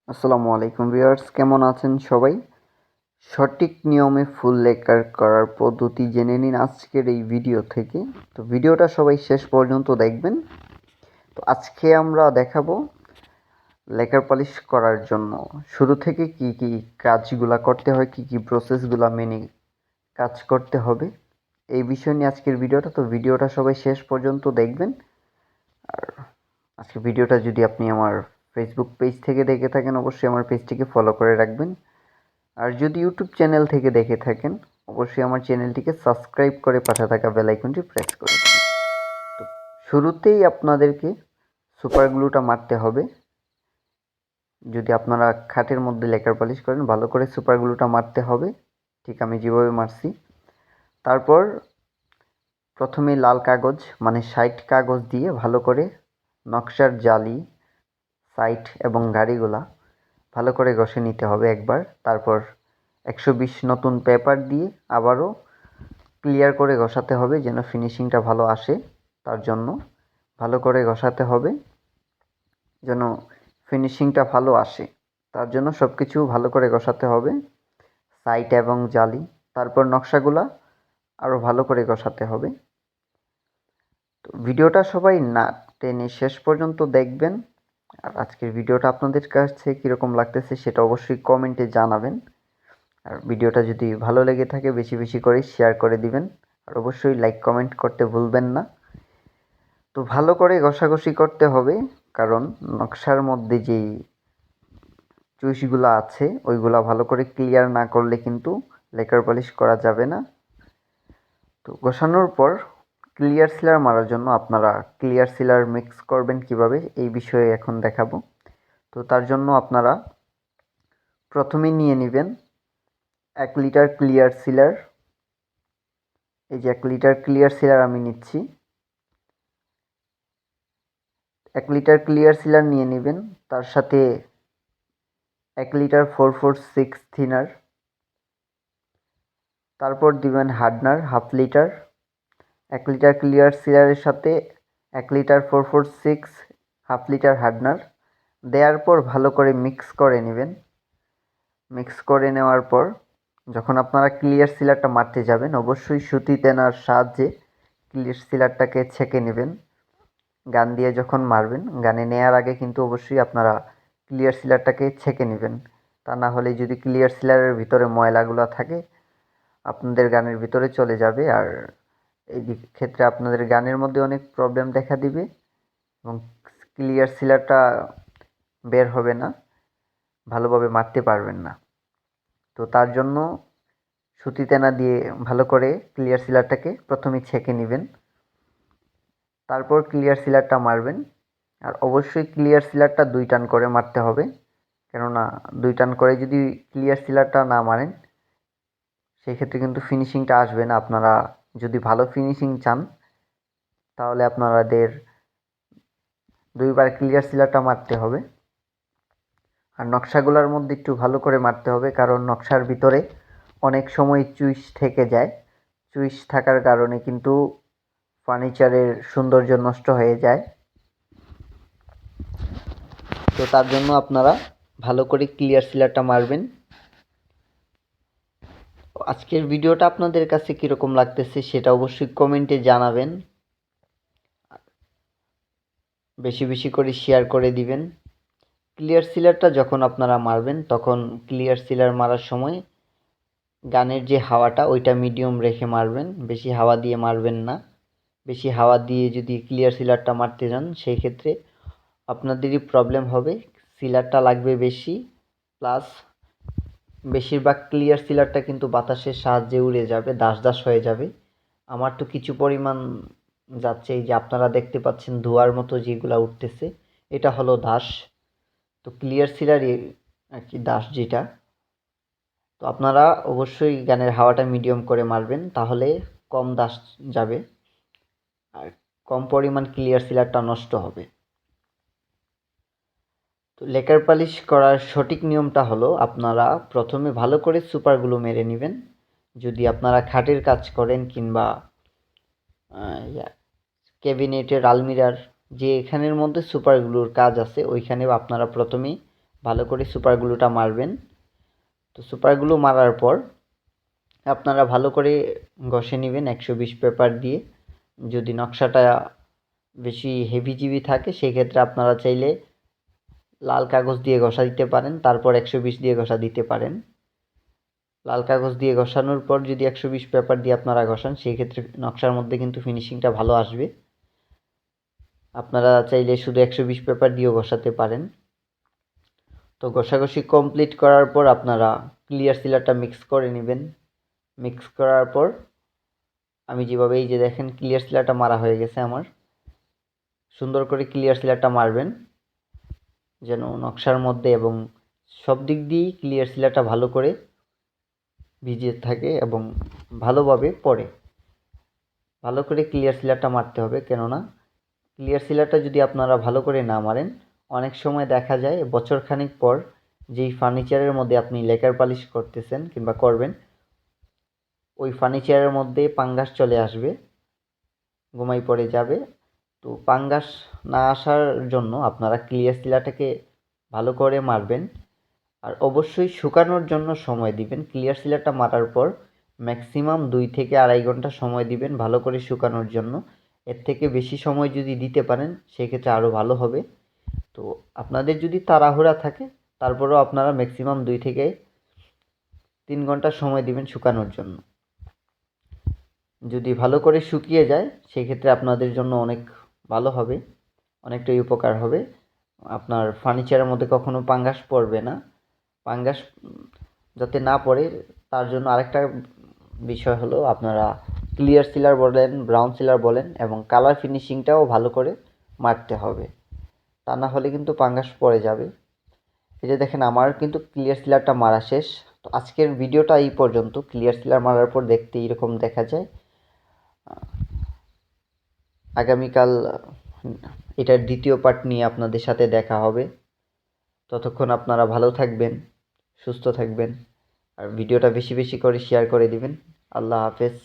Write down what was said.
আসসালামু আলাইকুম ভিউয়ার্স, কেমন আছেন সবাই? সঠিক নিয়মে ফুল লেকার করার পদ্ধতি জেনে নিন আজকের এই ভিডিও থেকে। তো ভিডিওটা সবাই শেষ পর্যন্ত দেখবেন। তো আজকে আমরা দেখাবো লেকার পলিশ করার জন্য শুরু থেকে কি কি কাজগুলা করতে হয়, কি কি প্রসেসগুলা মেনে কাজ করতে হবে, এই বিষয় নিয়ে আজকের ভিডিওটা। তো ভিডিওটা সবাই শেষ পর্যন্ত দেখবেন। আর আজকে ভিডিওটা যদি আপনি আমার ফেসবুক পেজ থেকে দেখে থাকেন, অবশ্যই আমার পেজটিকে ফলো করে রাখবেন। আর যদি ইউটিউব চ্যানেল থেকে দেখে থাকেন, অবশ্যই আমার চ্যানেলটিকে সাবস্ক্রাইব করে পাশে থাকা বেল আইকনটি প্রেস করে দিন। তো শুরুতেই আপনাদেরকে সুপার গ্লুটা মারতে হবে। যদি আপনারা খাটের মধ্যে লেকার পলিশ করেন, ভালো করে সুপার গ্লুটা মারতে হবে, ঠিক আমি যেভাবে মারছি। তারপর প্রথমে লাল কাগজ মানে 60 কাগজ দিয়ে ভালো করে নকশার জালি, সাইড এবং গাড়িগুলা ভালো করে ঘষে নিতে হবে একবার। তারপর 120 নতুন পেপার দিয়ে আবারও ক্লিয়ার করে ঘষাতে হবে যেন ফিনিশিংটা ভালো আসে। তার জন্য ভালো করে ঘষাতে হবে যেন ফিনিশিংটা ভালো আসে। তার জন্য সব কিছু ভালো করে ঘষাতে হবে, সাইড এবং জালি। তারপর নকশাগুলা আরও ভালো করে ঘষাতে হবে। তো ভিডিওটা সবাই না টেনে শেষ পর্যন্ত দেখবেন। আর আজকের ভিডিওটা আপনাদের কাছে কীরকম লাগতেছে সেটা অবশ্যই কমেন্টে জানাবেন। আর ভিডিওটা যদি ভালো লেগে থাকে বেশি বেশি করে শেয়ার করে দিবেন। আর অবশ্যই লাইক কমেন্ট করতে ভুলবেন না। তো ভালো করে ঘষাঘষি করতে হবে, কারণ নকশার মধ্যে যেই চুইসগুলো আছে ওইগুলা ভালো করে ক্লিয়ার না করলে কিন্তু লেকার পলিশ করা যাবে না। তো ঘষানোর পর ক্লিয়ার সিলার মারার জন্য আপনারা ক্লিয়ার সিলার মিক্স করবেন কিভাবে, এই বিষয়ে এখন দেখাবো। তো তার জন্য আপনারা প্রথমে নিয়ে নেবেন 1 লিটার ক্লিয়ার সিলার। এই যে 1 লিটার ক্লিয়ার সিলার আমি নিচ্ছি। 1 লিটার ক্লিয়ার সিলার নিয়ে নেবেন, তার সাথে 1 লিটার 446 থিনার, তারপর দিবেন hardener half litre. 1 litre clear সিলারের সাথে 1 লিটার 446 হাফ লিটার হার্ডনার দেওয়ার পর ভালো করে মিক্স করে নেবেন। মিক্স করে নেওয়ার পর যখন আপনারা ক্লিয়ার সিলারটা মারতে যাবেন, অবশ্যই সুতি তেনার সাহায্যে ক্লিয়ার সিলারটাকে ছেঁকে নেবেন। গান দিয়ে যখন মারবেন, গানে নেওয়ার আগে কিন্তু অবশ্যই আপনারা ক্লিয়ার সিলারটাকে ছেঁকে নেবেন। তা না হলে যদি ক্লিয়ার সিলারের ভিতরে ময়লাগুলো থাকে আপনাদের গানের ভিতরে চলে যাবে, আর এই ক্ষেত্রে আপনাদের গানের মধ্যে অনেক প্রবলেম দেখা দিবে এবং ক্লিয়ার সিলারটা বের হবে না, ভালোভাবে মারতে পারবেন না। তো তার জন্য সুতি তেনা দিয়ে ভালো করে ক্লিয়ার সিলারটাকে প্রথমে ছেঁকে নেবেন, তারপর ক্লিয়ার সিলারটা মারবেন। আর অবশ্যই ক্লিয়ার সিলারটা 2 টান করে মারতে হবে, কেননা 2 টান করে যদি ক্লিয়ার সিলারটা না মারেন সেই ক্ষেত্রে কিন্তু ফিনিশিংটা আসবে না। আপনারা যদি ভালো ফিনিশিং চান তাহলে আপনাদের 2 বার ক্লিয়ার সিলারটা মারতে হবে। আর নকশাগুলোর মধ্যে একটু ভালো করে মারতে হবে, কারণ নকশার ভিতরে অনেক সময় চুইস থেকে যায়। চুইস থাকার কারণে কিন্তু ফার্নিচারের সৌন্দর্য নষ্ট হয়ে যায়। তো তার জন্য আপনারা ভালো করে ক্লিয়ার সিলারটা মারবেন। আজকের ভিডিওটা আপনাদের কাছে কীরকম লাগতেছে সেটা অবশ্যই কমেন্টে জানাবেন। বেশি বেশি করে শেয়ার করে দিবেন। ক্লিয়ার সিলারটা যখন আপনারা মারবেন তখন ক্লিয়ার সিলার মারার সময় গানের যে হাওয়াটা ওইটা মিডিয়াম রেখে মারবেন, বেশি হাওয়া দিয়ে মারবেন না। বেশি হাওয়া দিয়ে যদি ক্লিয়ার সিলারটা মারতে যান সেই ক্ষেত্রে আপনাদেরই প্রবলেম হবে, সিলারটা লাগবে বেশি, প্লাস বেশিরভাগ ক্লিয়ার সিলারটা কিন্তু বাতাসের সাহায্যে উড়ে যাবে, দাস দাস হয়ে যাবে। আমার তো কিছু পরিমাণ যাচ্ছে, এই যে আপনারা দেখতে পাচ্ছেন ধোঁয়ার মতো যেগুলো উঠতেছে এটা হলো দাস। তো ক্লিয়ার সিলারই আর কি দাস যেটা। তো আপনারা অবশ্যই গানের হাওয়াটা মিডিয়াম করে মারবেন, তাহলে কম দাস যাবে আর কম পরিমাণ ক্লিয়ার সিলারটা নষ্ট হবে। তো লেকার পালিশ করার সঠিক নিয়মটা হলো আপনারা প্রথমে ভালো করে সুপার গ্লু মেরে নেবেন। যদি আপনারা খাটের কাজ করেন কিংবা ক্যাবিনেটের আলমিরার যে এখানের মধ্যে সুপার গ্লুর কাজ আছে ওইখানে আপনারা প্রথমেই ভালো করে সুপার গ্লুটা মারবেন। তো সুপার গ্লু মারার পর আপনারা ভালো করে ঘষে নেবেন 120 পেপার দিয়ে। যদি নকশাটা বেশি হেভিজিবি থাকে সেক্ষেত্রে আপনারা চাইলে লাল কাগজ দিয়ে ঘষা দিতে পারেন, তারপর 120 দিয়ে ঘষা দিতে পারেন। লাল কাগজ দিয়ে ঘষানোর পর যদি 120 পেপার দিয়ে আপনারা ঘষান সেই ক্ষেত্রে নকশার মধ্যে কিন্তু ফিনিশিংটা ভালো আসবে। আপনারা চাইলে শুধু 120 পেপার দিয়েও ঘষাতে পারেন। তো ঘষাঘষি কমপ্লিট করার পর আপনারা ক্লিয়ার সিলারটা মিক্স করে নেবেন। মিক্স করার পর আমি যেভাবে এই যে দেখেন ক্লিয়ার সিলারটা মারা হয়ে গেছে আমার। সুন্দর করে ক্লিয়ার সিলারটা মারবেন যেন নকশার মধ্যে এবং সব দিক দিয়েই ক্লিয়ার সিলারটা ভালো করে ভিজে থাকে এবং ভালোভাবে পড়ে। ভালো করে ক্লিয়ার সিলারটা মারতে হবে, কেননা ক্লিয়ার সিলারটা যদি আপনারা ভালো করে না মারেন অনেক সময় দেখা যায় বছরখানেক পর যেই ফার্নিচারের মধ্যে আপনি লেকার পালিশ করতেছেন কিংবা করবেন ওই ফার্নিচারের মধ্যে পাঙ্গাস চলে আসবে, গোমাই পড়ে যাবে। তো পাঙ্গাস না আসার জন্য আপনারা ক্লিয়ার সিলারটাকে ভালো করে মারবেন আর অবশ্যই শুকানোর জন্য সময় দিবেন। ক্লিয়ার সিলারটা মারার পর ম্যাক্সিমাম 2 থেকে 2.5 ঘন্টা সময় দিবেন ভালো করে শুকানোর জন্য। এর থেকে বেশি সময় যদি দিতে পারেন সেক্ষেত্রে আরও ভালো হবে। তো আপনাদের যদি তাড়াহুড়া থাকে তারপরেও আপনারা ম্যাক্সিমাম 2 থেকে 3 ঘন্টা সময় দিবেন শুকানোর জন্য। যদি ভালো করে শুকিয়ে যায় সেক্ষেত্রে আপনাদের জন্য অনেক ভালো হবে, অনেকটাই উপকার হবে। আপনার ফার্নিচারের মধ্যে কখনো পাঙ্গাস পড়বে না। পাঙ্গাস যাতে না পড়ে তার জন্য আরেকটা বিষয় হলো আপনারা ক্লিয়ার সিলার বলেন, ব্রাউন সিলার বলেন এবং কালার ফিনিশিংটাও ভালো করে মারতে হবে, তা না হলে কিন্তু পাঙ্গাস পড়ে যাবে। এই যে দেখেন আমার কিন্তু ক্লিয়ার সিলারটা মারা শেষ। তো আজকের ভিডিওটা এই পর্যন্ত। ক্লিয়ার সিলার মারার পর দেখতে এইরকম দেখা যায়। আগামীকাল এটার দ্বিতীয় পার্ট নিয়ে আপনাদের সাথে দেখা হবে। ততক্ষণ আপনারা ভালো থাকবেন, সুস্থ থাকবেন আর ভিডিওটা বেশি বেশি করে শেয়ার করে দিবেন। আল্লাহ হাফেজ।